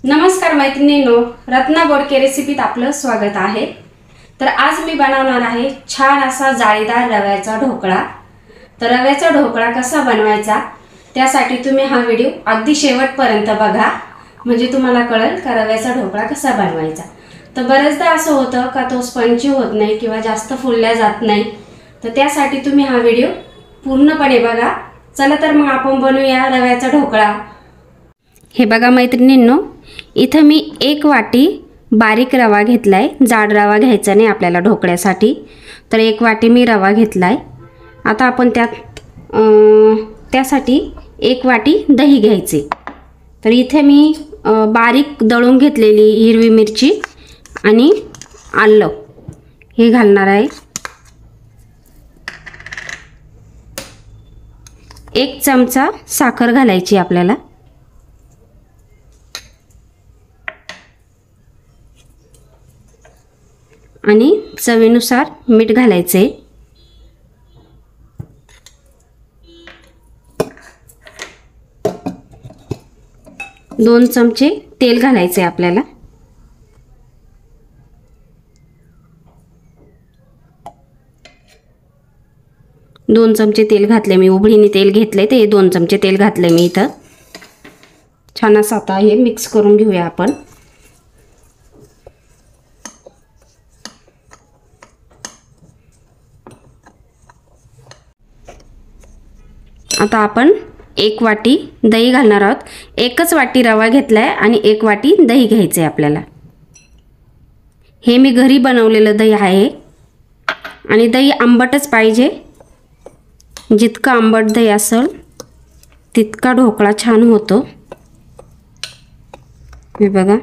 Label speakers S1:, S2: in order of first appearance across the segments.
S1: नमस्कार मैत्रिणींनो, रत्ना बोडके रेसिपीत आपलं स्वागत आहे। तर आज मी बनवणार आहे छान असा जाळीदार रव्याचा ढोकळा। तर रव्याचा ढोकळा कसा बनवायचा त्यासाठी तुम्ही हा व्हिडिओ अगदी शेवटपर्यंत बघा, म्हणजे तुम्हाला कळेल का रव्याचा ढोकळा कसा बनवायचा। तर बरेचदा असं होतं का तो स्पंजी होत नाही किंवा जास्त फुलल्या जात नाही, तर त्यासाठी तुम्ही हा व्हिडिओ पूर्णपणे बघा। चला तर मग आपण बनवूया रव्याचा ढोकळा। हे बघा मैत्रिणींनो, इथं मी 1 वाटी बारीक रवा घेतलाय। जाड रवा घ्यायचा नाही आपल्याला ढोकळ्यासाठी, तर 1 वाटी मी रवा घेतलाय। आता आपण त्यासाठी 1 वाटी दही घ्यायचे। तर इथे मी बारीक दळून घेतलेली हिरवी मिरची आणि आलं हे घालणार आहे। 1 चमचा साखर घालायची आपल्याला आणि चवीनुसार मीठ घालायचे। 2 चमचे तेल घालायचे आपल्याला। दोन चमचे तेल घातले मी, उभळीने तेल घेतले ते 2 चमचे तेल घातले मी इथं। छान असं आता हे मिक्स करून घेऊया आपण। आता आपण 1 वाटी दही घालणार आहोत। 1च वाटी रवा घेतलाय आणि 1 वाटी दही घ्यायचे आपल्याला। हे मी घरी बनवलेलं दही आहे आणि दही आंबटच पाहिजे। जितका आंबट दही असेल तितका ढोकळा छान होतो। हे बघा,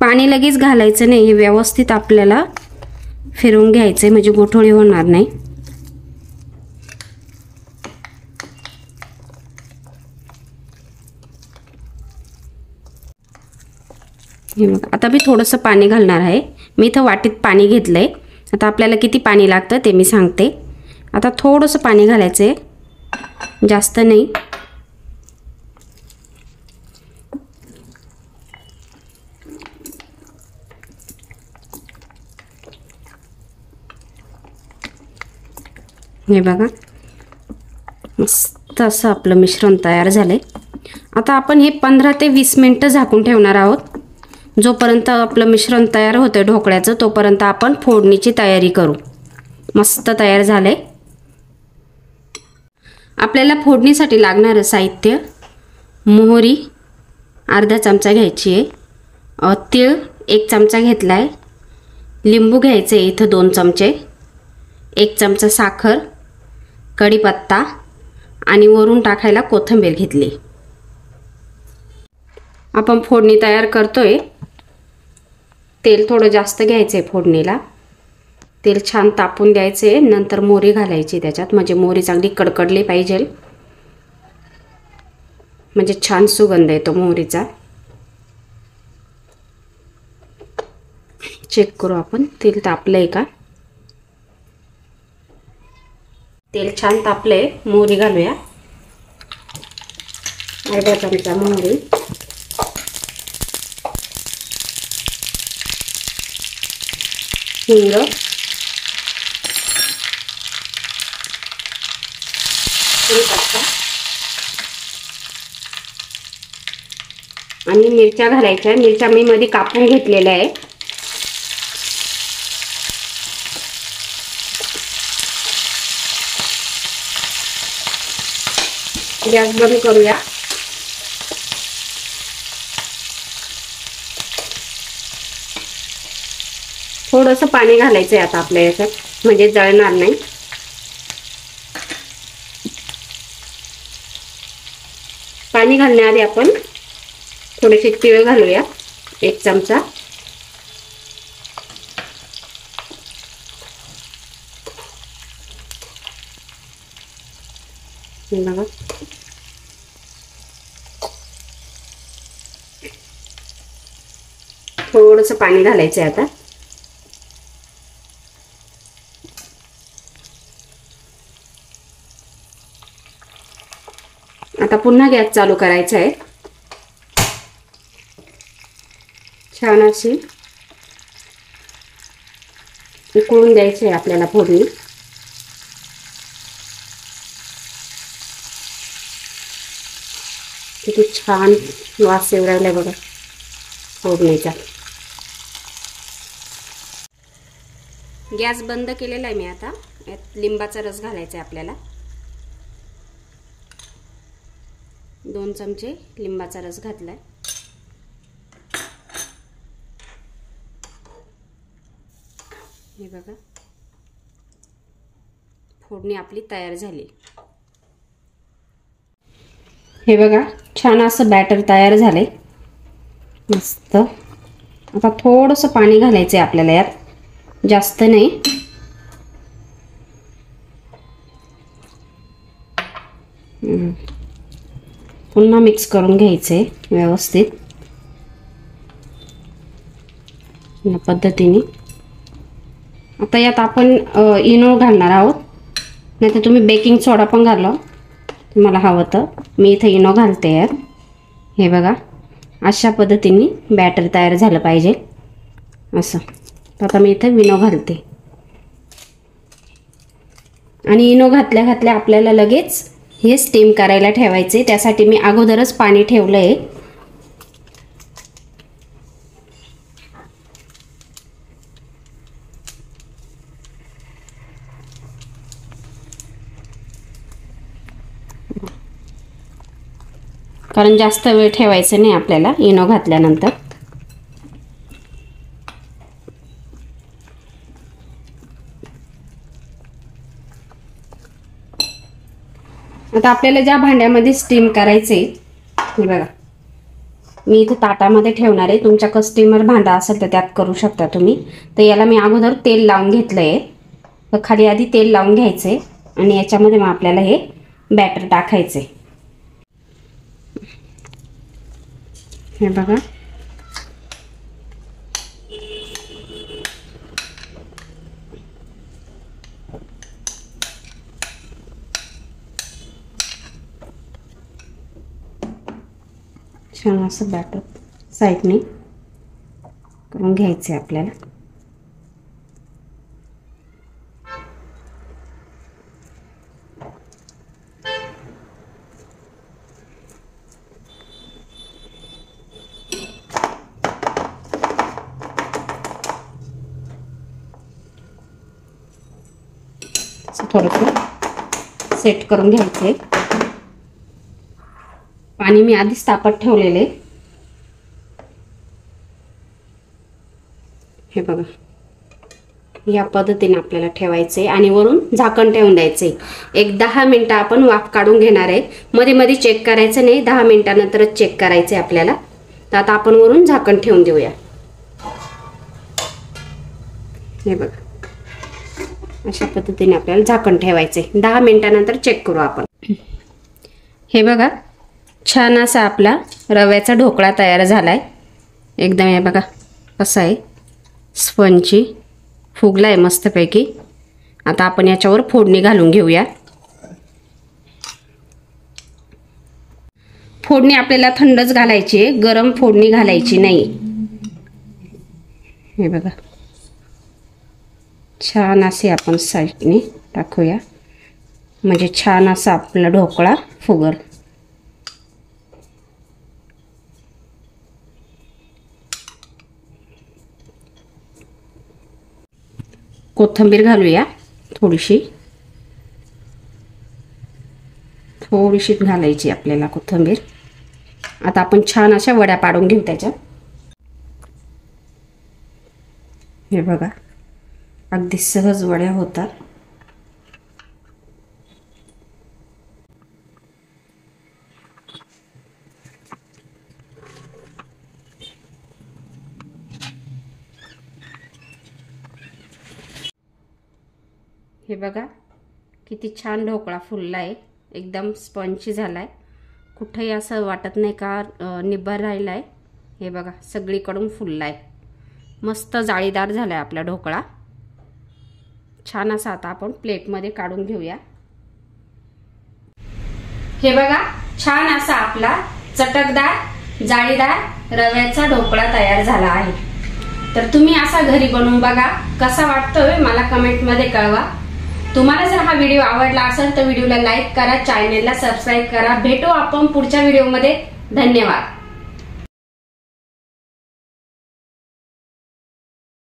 S1: पाणी लगेच घालायचं नाही, हे व्यवस्थित आपल्याला फिरवून घ्यायचे म्हणजे गोठोळी होणार नाही। हे बघा, आता मी थोडंसं पाणी घालणार आहे। मी इथं वाटीत पाणी घेतलंय। आता आपल्याला किती पाणी लागतं ते मी सांगते। आता थोडंसं पाणी घालायचं, जास्त नाही। हे बघा, मस्त असं आपलं मिश्रण तयार झालंय। आता आपण हे 15 ते 20 मिनिटं झाकून ठेवणार आहोत। जोपर्यंत आपलं मिश्रण तयार होतं ढोकळ्याचं तोपर्यंत आपण फोडणीची तयारी करू। मस्त तयार झाले। आपल्याला फोडणीसाठी लागणारं साहित्य: मोहरी अर्धा चमचा घ्यायची आहे, तीळ 1 चमचा घेतलाय, लिंबू घ्यायचे इथं 2 चमचे, 1 चमचा साखर, कढीपत्ता आणि वरून टाकायला कोथिंबीर घेतली। आपण फोडणी तयार करतोय। तेल थोडं जास्त घ्यायचं आहे फोडणीला। तेल छान तापून द्यायचे, नंतर मोहरी घालायची त्याच्यात, म्हणजे मोहरी चांगली कडकडली पाहिजे, म्हणजे छान सुगंध येतो मोहरीचा। चेक करू आपण तेल तापलंय का। तेल छान तापलंय, मोहरी घालूया। अर्धा चमचा मोहरी, हिंग, कढीपत्ता आणि मिरच्या घालायच्या। मिरच्या मी मध्ये कापून घेतलेल्या आहे। गॅस बंद करूया। थोडंसं पाणी घालायचं आहे आता आपल्या याच्यात, म्हणजे जळणार नाही। पाणी घालण्याआधी आपण थोडेसे तीळ घालूया, 1 चमचा। बघा, थोडंसं पाणी घालायचं आहे आता। आता पुन्हा गॅस चालू करायचा आहे। छान अशी उकळून द्यायची आहे आपल्याला फोडणी। किती छान वास येऊ राहिलाय बघा फोडणीचा। गॅस बंद केलेला आहे मी। आता यात लिंबाचा रस घालायचा आहे आपल्याला। 2 चमचे लिंबाचा रस घातलाय। हे बघा फोडणी आपली तयार झाली। हे बघा छान असं बॅटर तयार झालंय मस्त। आता थोडंसं पाणी घालायचंय आपल्याला यात, जास्त नाही। पुन्हा मिक्स करून घ्यायचंय व्यवस्थित या पद्धतीने। आता यात आपण इनो घालणार आहोत, नाहीतर तुम्ही बेकिंग सोडा पण घाला तुम्हाला हवं तर। मी इथे इनो घालते यात। हे बघा अशा पद्धतीने बॅटर तयार झालं पाहिजे असं। आता मी इथे इनो घालते आणि इनो घातल्या घातल्या आपल्याला लगेच हे स्टीम करायला ठेवायचे। त्यासाठी मी अगोदरच पाणी ठेवलंय। कारण जास्त वेळ ठेवायचं नाही आपल्याला इनो घातल्यानंतर। आता आपल्याला ज्या भांड्यामध्ये स्टीम करायचे, हे बघा मी इथे ताटामध्ये ठेवणार आहे। तुमच्याकडे स्टीमर भांडा असेल तर त्यात करू शकता तुम्ही। तर याला मी अगोदर तेल लावून घेतलंय। तर खाली आधी तेल लावून घ्यायचे आणि याच्यामध्ये मग आपल्याला हे बॅटर टाकायचे। हे बघा छान असं बॅटर साईडने करून घ्यायचे आपल्याला। थोडंसं सेट करून घ्यायचे। पाणी मी आधीच तापत ठेवलेले। हे बघा या पद्धतीने आपल्याला ठेवायचे आणि वरून झाकण ठेवून द्यायचे। एक 10 मिनिटं आपण वाफ काढून घेणार आहे। मध्ये मध्ये चेक करायचं नाही, 10 मिनिटानंतरच चेक करायचे आपल्याला। तर आता आपण वरून झाकण ठेवून देऊया। हे बघा अशा पद्धतीने आपल्याला झाकण ठेवायचे। 10 मिनिटानंतर चेक करू आपण। हे बघा छान असा आपला रव्याचा ढोकळा तयार झालाय एकदम। हे बघा कसा आहे स्पंजी फुगलाय मस्तपैकी। आता आपण याच्यावर फोडणी घालून घेऊया। फोडणी आपल्याला थंडच घालायची आहे, गरम फोडणी घालायची नाही। हे बघा छान असे आपण साईडने टाकूया, म्हणजे छान असा आपला ढोकळा फुगल। कोथिंबीर घालूया थोडीशी घालायची आपल्याला कोथिंबीर। आता आपण छान अशा वड्या पाडून घेऊ त्याच्या। हे बघा अगदी सहज वड्या होतात। हे बघा किती छान ढोकळा फुललाय, एकदम स्पंजी झालाय। कुठेही असं वाटत नाही का निब्बर राहिलाय। हे बघा सगळीकडून फुललाय, मस्त जाळीदार झालाय आपला ढोकळा। छान असा आता आपण प्लेटमध्ये काढून घेऊया। हे बघा छान असा आपला चटकदार जाळीदार रव्याचा ढोकळा तयार झाला आहे। तर तुम्ही असा घरी बनवून बघा, कसा वाटतोय मला कमेंट मध्ये कळवा। तुम्हाला जर हा व्हिडिओ आवडला असेल तर व्हिडिओला लाईक करा, चॅनलला सबस्क्राइब करा। भेटू आपण पुढच्या व्हिडिओमध्ये। धन्यवाद।